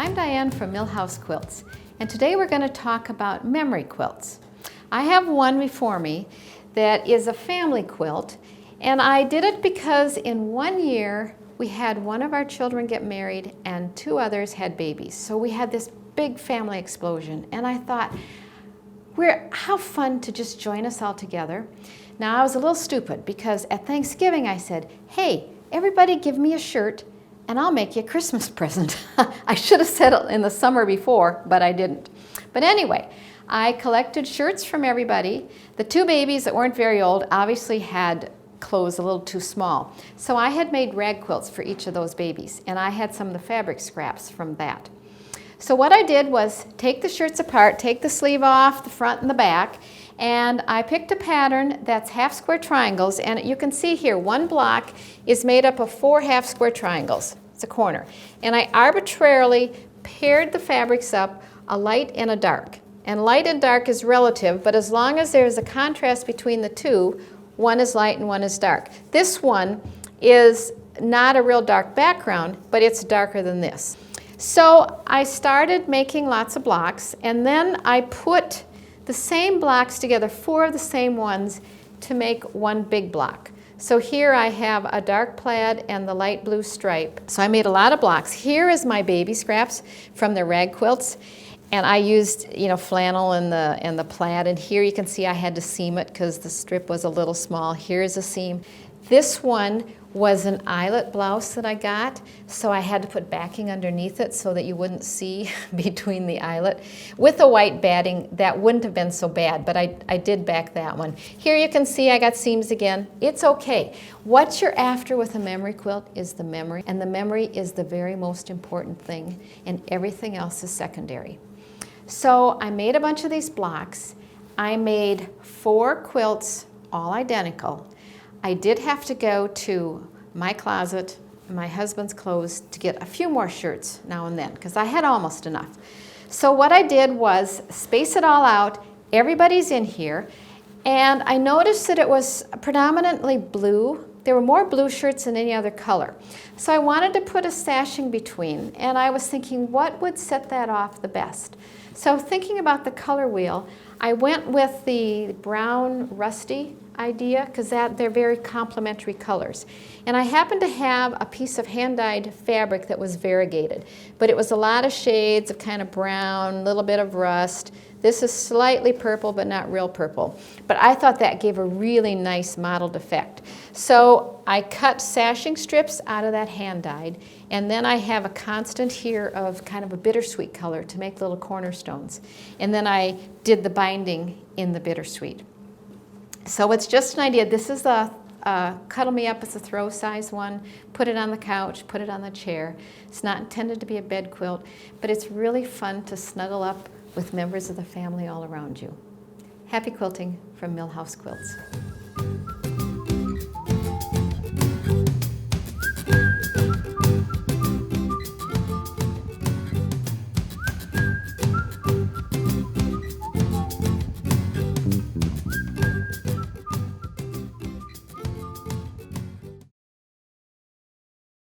I'm Diane from Millhouse Quilts, and today we're going to talk about memory quilts. I have one before me that is a family quilt, and I did it because in 1 year we had one of our children get married and 2 others had babies. So we had this big family explosion, and I thought, how fun to just join us all together. Now I was a little stupid because at Thanksgiving I said, hey, everybody give me a shirt and I'll make you a Christmas present. I should have said it in the summer before, but I didn't. But anyway, I collected shirts from everybody. The 2 babies that weren't very old obviously had clothes a little too small. So I had made rag quilts for each of those babies, and I had some of the fabric scraps from that. So what I did was take the shirts apart, take the sleeve off, the front and the back, and I picked a pattern that's half square triangles, and you can see here one block is made up of 4 half square triangles. It's a corner. And I arbitrarily paired the fabrics up, a light and a dark. And light and dark is relative, but as long as there's a contrast between the two, one is light and one is dark. This one is not a real dark background, but it's darker than this. So I started making lots of blocks, and then I put the same blocks together, 4 of the same ones, to make one big block. So here I have a dark plaid and the light blue stripe. So I made a lot of blocks. Here is my baby scraps from the rag quilts, and I used, flannel and the plaid. And here you can see I had to seam it because the strip was a little small. Here's a seam. This one was an eyelet blouse that I got, so I had to put backing underneath it so that you wouldn't see between the eyelet. With a white batting, that wouldn't have been so bad, but I did back that one. Here you can see I got seams again. It's okay. What you're after with a memory quilt is the memory, and the memory is the very most important thing, and everything else is secondary. So I made a bunch of these blocks. I made 4 quilts, all identical. I did have to go to my closet, my husband's clothes, to get a few more shirts now and then, because I had almost enough. So what I did was space it all out. Everybody's in here. And I noticed that it was predominantly blue. There were more blue shirts than any other color. So I wanted to put a sashing between, and I was thinking, what would set that off the best? So thinking about the color wheel, I went with the brown rusty idea because they're very complementary colors. And I happened to have a piece of hand-dyed fabric that was variegated, but it was a lot of shades of kind of brown, a little bit of rust. This is slightly purple, but not real purple. But I thought that gave a really nice mottled effect. So I cut sashing strips out of that hand-dyed, and then I have a constant here of kind of a bittersweet color to make little cornerstones. And then I did the binding in the bittersweet. So it's just an idea. This is a cuddle me up, it's a throw size one. Put it on the couch, put it on the chair. It's not intended to be a bed quilt, but it's really fun to snuggle up with members of the family all around you. Happy quilting from Millhouse Quilts.